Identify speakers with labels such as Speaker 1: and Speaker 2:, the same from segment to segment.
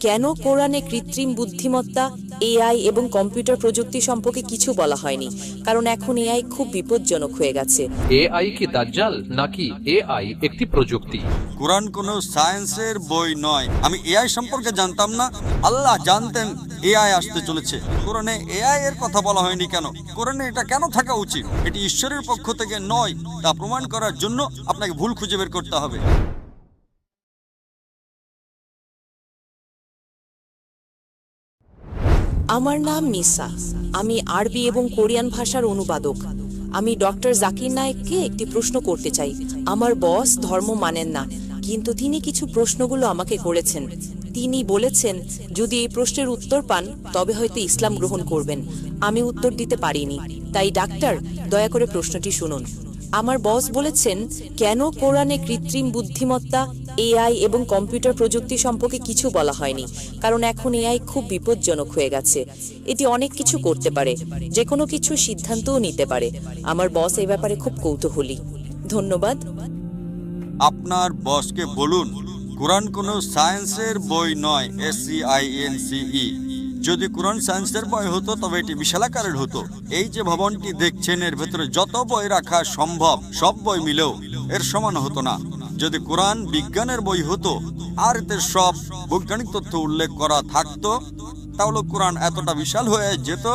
Speaker 1: কেন কোরআনে কৃত্রিম বুদ্ধিমত্তা, এআই এবং কম্পিউটার প্রযুক্তি সম্পর্কে কিছু বলা হয়নি? কারণ এখন এআই খুব বিপজ্জনক হয়ে গেছে।
Speaker 2: এআই কি দাজ্জাল নাকি এআই একটি প্রযুক্তি?
Speaker 3: কোরআন কোনো সায়েন্সের বই নয়। আমি এআই সম্পর্কে জানতাম না, আল্লাহ জানতেন এআই আসতে চলেছে। কোরআনে এআই এর কথা বলা হয়নি কেন? কোরআনে এটা কেন থাকা উচিত? এটি ঈশ্বরের পক্ষ থেকে নয়, তা প্রমাণ করার জন্য আপনাকে ভুল খুঁজে বের করতে হবে।
Speaker 1: আমার নাম মিসা। আমি আরবি এবং কোরিয়ান ভাষার অনুবাদক। আমি ডক্টর জাকির নায়েককে একটি প্রশ্ন করতে চাই। আমার বস ধর্ম মানেন না, কিন্তু তিনি কিছু প্রশ্নগুলো আমাকে করেছেন। তিনি বলেছেন যদি এই প্রশ্নের উত্তর পান তবে হয়তো ইসলাম গ্রহণ করবেন। আমি উত্তর দিতে পারিনি, তাই ডাক্তার দয়া করে প্রশ্নটি শুনুন। আমার বস বলেছেন কেন কোরআনে কৃত্রিম বুদ্ধিমত্তা, এআই এবং কম্পিউটার প্রযুক্তি সম্পর্কে কিছু বলা হয়নি? কারণ এখন এআই খুব বিপজ্জনক হয়ে গেছে। এটি অনেক কিছু করতে পারে, যে কোনো কিছু সিদ্ধান্তও নিতে পারে। আমার বস এই ব্যাপারে খুব কৌতূহলী। ধন্যবাদ।
Speaker 3: আপনার বসকে বলুন কোরআন কোনো সায়েন্সের বই নয়। SCINCE। যদি কোরআন সায়েন্সের বই হতো তবে এটি বিশাল আকারের হতো। এই যে ভবনটি দেখছেন, এর ভেতরে যত বই রাখা সম্ভব সব বই মিলেও এর সমান হতো না। যদি কোরআন বিজ্ঞানের বই হতো আর এতে সব বৈজ্ঞানিক তথ্য উল্লেখ করা থাকতো, তাহলে কোরআন এতটা বিশাল হয়ে যেত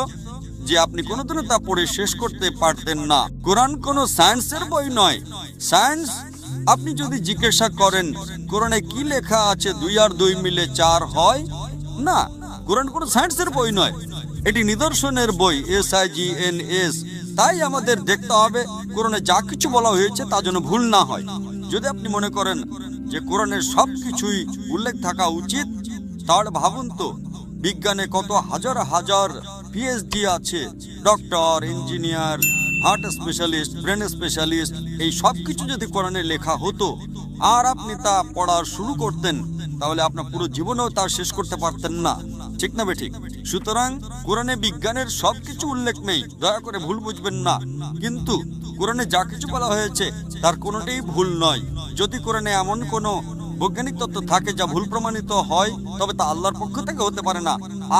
Speaker 3: যে আপনি কোনোদিনও তা পড়ে শেষ করতে পারতেন না। কোরআন কোনো সায়েন্সের বই নয়। সায়েন্স, আপনি যদি জিজ্ঞাসা করেন কোরআনে কি লেখা আছে 2 আর 2 মিলে 4 হয়, না, কোরআন কোনো সায়েন্সের বই নয়, এটি নিদর্শনের বই। SIGNS। তাই আমাদের দেখতে হবে কোরআনে যা কিছু বলা হয়েছে তা যেন ভুল না হয়। যদি আপনি মনে করেন যে কোরআনের সব কিছুই উল্লেখ থাকা উচিত, তাহলে ভাবুন তো বিজ্ঞানে কত হাজার হাজার PhD আছে, doctor, engineer, heart specialist, brain specialist. এই সব কিছু যদি কোরআনে লেখা হতো আর আপনি তা পড়া শুরু করতেন, তাহলে আপনার পুরো জীবনেও তা শেষ করতে পারতেন না। ঠিক না বেঠিক? সুতরাং কোরআনে বিজ্ঞানের সবকিছু উল্লেখ নেই, দয়া করে ভুল বুঝবেন না। কিন্তু কোরআনে যা কিছু বলা হয়েছে তার কোনোটাই ভুল নয়। যদি কোরআনে এমন কোনো বৈজ্ঞানিক তত্ত্ব থাকে যা ভুল প্রমাণিত হয়, তবে তা আল্লাহর পক্ষ থেকে হতে পারে না।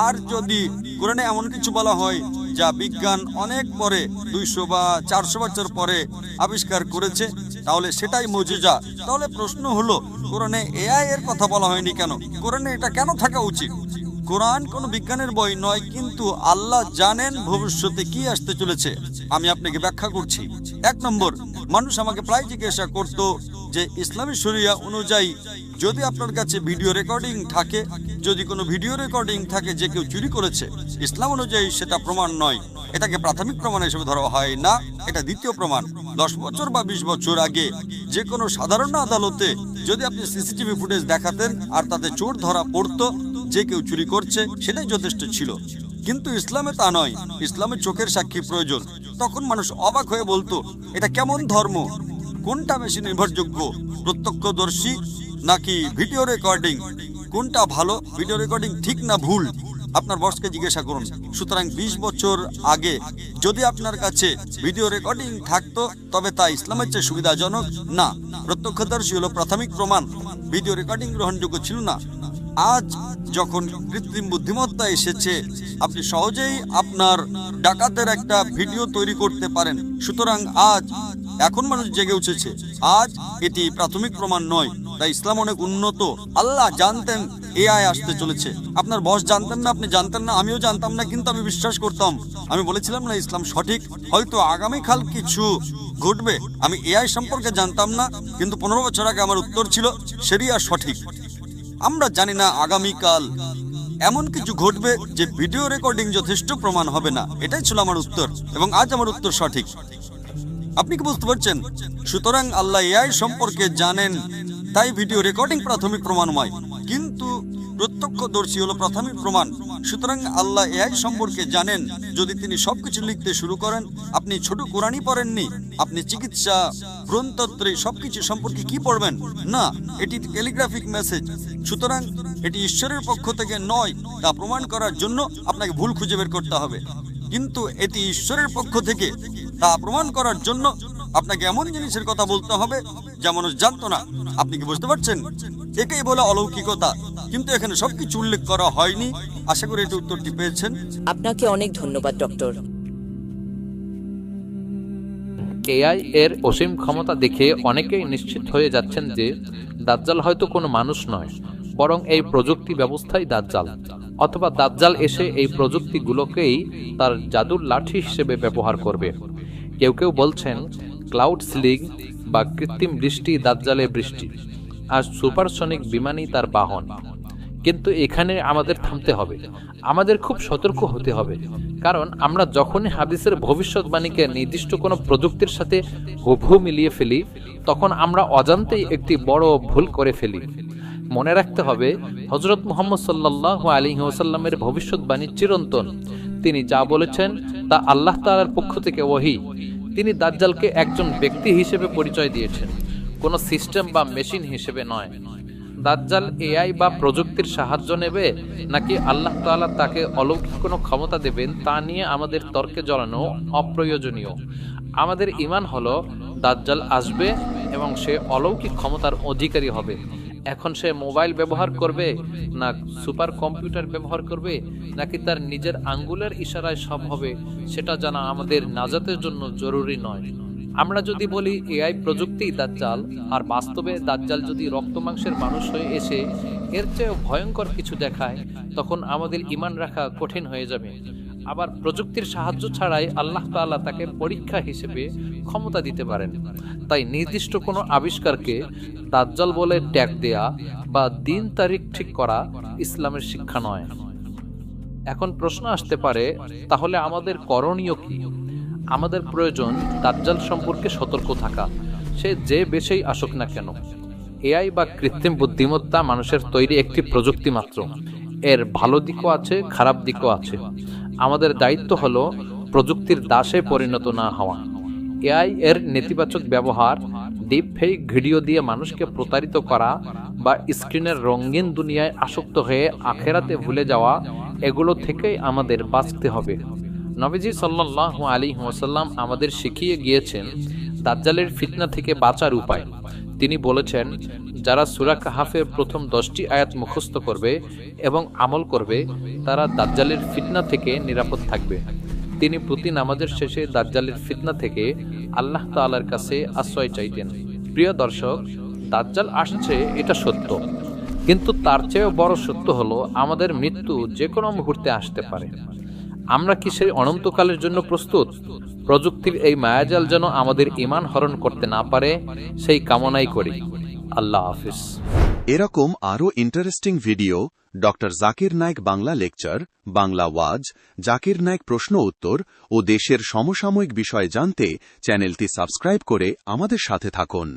Speaker 3: আর যদি কোরআনে এমন কিছু বলা হয় যা বিজ্ঞান অনেক পরে, 200 বা 400 বছর পরে আবিষ্কার করেছে, তাহলে সেটাই মুজিজা। তাহলে প্রশ্ন হলো কোরআনে এআই এর কথা বলা হয়নি কেন? কোরআনে এটা কেন থাকা উচিত? কোরআন কোনো বিজ্ঞানের বই নয়, কিন্তু আল্লাহ জানেন ভবিষ্যতে কি আসতে চলেছে। আমি আপনাকে ব্যাখ্যা করছি। 1 নম্বর, মানুষ আমাকে প্রায় জিজ্ঞাসা করত যে ইসলামী শরিয়া অনুযায়ী যদি আপনার কাছে ভিডিও রেকর্ডিং থাকে, যদি কোনো ভিডিও রেকর্ডিং থাকে যে কেউ চুরি করেছে, ইসলাম অনুযায়ী সেটা প্রমাণ নয়, এটাকে প্রাথমিক প্রমাণ হিসেবে ধরা হয় না, এটা দ্বিতীয় প্রমাণ। 10 বছর বা 20 বছর আগে যে কোনো সাধারণ আদালতে যদি আপনি সিসিটিভি ফুটেজ দেখাতেন আর তাতে চোর ধরা পড়তো যে কেউ চুরি করছে, সেটাই যথেষ্ট ছিল। কিন্তু ইসলামে তা নয়। ইসলামে চোখের সাক্ষী প্রয়োজন। তখন মানুষ অবাক হয়ে বলতো এটা কেমন ধর্ম? কোনটা বেশি নির্ভরযোগ্য, প্রত্যক্ষদর্শী নাকি ভিডিও রেকর্ডিং? কোনটা ভালো, ভিডিও রেকর্ডিং ঠিক না ভুল? আপনার বসকে জিজ্ঞাসা করুন। সুতরাং 20 বছর আগে যদি আপনার কাছে ভিডিও রেকর্ডিং থাকতো, তবে তা ইসলামের চেয়ে সুবিধাজনক না। প্রত্যক্ষদর্শী হলো প্রাথমিক প্রমাণ, ভিডিও রেকর্ডিং গ্রহণযোগ্য ছিল না। আজ যখন কৃত্রিম বুদ্ধিমত্তা এসেছে, আপনি সহজেই আপনার ডাকাতের একটা ভিডিও তৈরি করতে পারেন। সুতরাং এখন মানুষ জেগে উঠেছে। আজ এটি প্রাথমিক প্রমাণ নয়, তাই ইসলাম অনেক উন্নত। আল্লাহ জানতেন এআই আসতে চলেছে। আপনার বস জানতেন না, আপনি জানতেন না, আমিও জানতাম না, কিন্তু আমি বিশ্বাস করতাম। আমি বলেছিলাম না ইসলাম সঠিক, হয়তো আগামীকাল কিছু ঘটবে। আমি এআই সম্পর্কে জানতাম না, কিন্তু 15 বছর আগে আমার উত্তর ছিল শরিয়া সঠিক। আমরা জানি না আগামীকাল এমন কিছু ঘটবে যে ভিডিও রেকর্ডিং যথেষ্ট প্রমাণ হবে না। এটাই ছিল আমার উত্তর, এবং আজ আমার উত্তর সঠিক। আপনি কি বুঝতে পারছেন? সুতরাং আল্লাহ এআই সম্পর্কে জানেন, তাই ভিডিও রেকর্ডিং প্রাথমিক প্রমাণময়, কিন্তু প্রত্যক্ষদর্শী হলো প্রাথমিক প্রমাণ। সুতরাং আল্লাহ এআই সম্পর্কে জানেন। যদি তিনি সবকিছু লিখতে শুরু করেন, আপনি ছোট কোরআনই পড়েননি, আপনি চিকিৎসা, ভ্রূণতত্ত্বে সবকিছু সম্পর্কে কি পড়বেন? না, এটি টেলিগ্রাফিক মেসেজ। সুতরাং এটি ঈশ্বরের পক্ষ থেকে নয়, তা প্রমাণ করার জন্য আপনাকে ভুল খুঁজে বের করতে হবে। কিন্তু এটি ঈশ্বরের পক্ষ থেকে, তা প্রমাণ করার জন্য আপনাকে এমন জিনিসের কথা বলতে হবে যা মানুষ জানতো না। আপনি কি বুঝতে পারছেন? একেই বলে অলৌকিকতা। কিন্তু এখানে সবকিছু উল্লেখ করা হয়নি। আশা করি এটি উত্তরটি পেয়েছেন।
Speaker 1: আপনাকে অনেক ধন্যবাদ ডক্টর।
Speaker 2: এআই এর অসীম ক্ষমতা দেখে অনেকেই নিশ্চিত হয়ে যাচ্ছেন যে দাজ্জাল হয়তো কোনো মানুষ নয়, বরং এই প্রযুক্তি ব্যবস্থাই দাজ্জাল, অথবা দাজ্জাল এসে এই প্রযুক্তিগুলোকেই তার জাদুর লাঠি হিসেবে ব্যবহার করবে। কেউ কেউ বলছেন ক্লাউড সিলিং বা কৃত্রিম বৃষ্টি দাজ্জালের বৃষ্টি, আর সুপারসনিক বিমানই তার বাহন। কিন্তু এখানে আমাদের থামতে হবে, আমাদের খুব সতর্ক হতে হবে, কারণ আমরা যখনই হাদিসের ভবিষ্যৎবাণীকে নির্দিষ্ট কোনো প্রযুক্তির সাথে হুবহু মিলিয়ে ফেলি, তখন আমরা অজান্তেই একটি বড় ভুল করে ফেলি। মনে রাখতে হবে, হযরত মুহাম্মদ সাল্লাল্লাহু আলাইহি ওয়াসাল্লামের ভবিষ্যৎবাণী চিরন্তন। তিনি যা বলেছেন তা আল্লাহ তাআলার পক্ষ থেকে ওহী। তিনি দাজ্জালকে একজন ব্যক্তি হিসেবে পরিচয় দিয়েছেন, কোনো সিস্টেম বা মেশিন হিসেবে নয়। দাজ্জাল এআই বা প্রযুক্তির সাহায্য নেবে নাকি আল্লাহ তাআলা তাকে অলৌকিক কোনো ক্ষমতা দেবেন, তা নিয়ে আমাদের তর্কে জড়ানো অপ্রয়োজনীয়। আমাদের ঈমান হলো দাজ্জাল আসবে এবং সে অলৌকিক ক্ষমতার অধিকারী হবে। এখন সে মোবাইল ব্যবহার করবে, না সুপার কম্পিউটার ব্যবহার করবে, নাকি তার নিজের আঙ্গুলের ইশারায় সব হবে, সেটা জানা আমাদের নাজাতের জন্য জরুরি নয়। আমরা যদি বলি এআই প্রযুক্তিই দাজ্জাল, আর বাস্তবে দাজ্জাল যদি রক্ত মাংসের মানুষ হয়ে এসে এর চেয়েও ভয়ঙ্কর কিছু দেখায়, তখন আমাদের ঈমান রাখা কঠিন হয়ে যাবে। আবার প্রযুক্তির সাহায্য ছাড়াই আল্লাহ তাআলা তাকে পরীক্ষা হিসেবে ক্ষমতা দিতে পারেন। তাই নির্দিষ্ট কোনো আবিষ্কারকে দাজ্জাল বলে ট্যাগ দেয়া বা দিন তারিখ ঠিক করা ইসলামের শিক্ষা নয়। এখন প্রশ্ন আসতে পারে, তাহলে আমাদের করণীয় কি? আমাদের প্রয়োজন দাজ্জাল সম্পর্কে সতর্ক থাকা, সে যে বেশেই আসুক না কেন। এআই বা কৃত্রিম বুদ্ধিমত্তা মানুষের তৈরি একটি প্রযুক্তি মাত্র। এর ভালো দিকও আছে, খারাপ দিকও আছে। আমাদের দায়িত্ব হলো প্রযুক্তির দাসে পরিণত না হওয়া। এআই এর নেতিবাচক ব্যবহার, ডিপ ফেক ভিডিও দিয়ে মানুষকে প্রতারিত করা বা স্ক্রিনের রঙিন দুনিয়ায় আসক্ত হয়ে আখেরাতে ভুলে যাওয়া, এগুলো থেকেই আমাদের বাঁচতে হবে। নবীজি সাল্লাল্লাহু আলাইহি ওয়াসাল্লাম আমাদের শিখিয়ে গিয়েছেন দাজ্জালের ফিতনা থেকে বাঁচার উপায়। তিনি বলেছেন, যারা সূরা কাহাফের প্রথম 10টি আয়াত মুখস্থ করবে এবং আমল করবে, তারা দাজ্জালের ফিতনা থেকে নিরাপদ থাকবে। তিনি প্রতি নামাজের শেষে দাজ্জালের ফিতনা থেকে আল্লাহ তাআলার কাছে আশ্রয় চাইতেন। প্রিয় দর্শক, দাজ্জাল আসছে এটা সত্য, কিন্তু তার চেয়েও বড় সত্য হলো আমাদের মৃত্যু যে কোনো মুহূর্তে আসতে পারে। আমরা কি সেই অনন্তকালের জন্য প্রস্তুত? প্রযুক্তির এই মায়াজাল যেন আমাদের ঈমান হরণ করতে না পারে, সেই কামনাই করি। আল্লাহ হাফেজ।
Speaker 4: এরকম আরও interesting video, doctor Zakir Naik Bangla lecture, Bangla ওয়াজ, জাকির নায়েক প্রশ্ন উত্তর ও দেশের সমসাময়িক বিষয় জানতে চ্যানেলটি সাবস্ক্রাইব করে আমাদের সাথে থাকুন।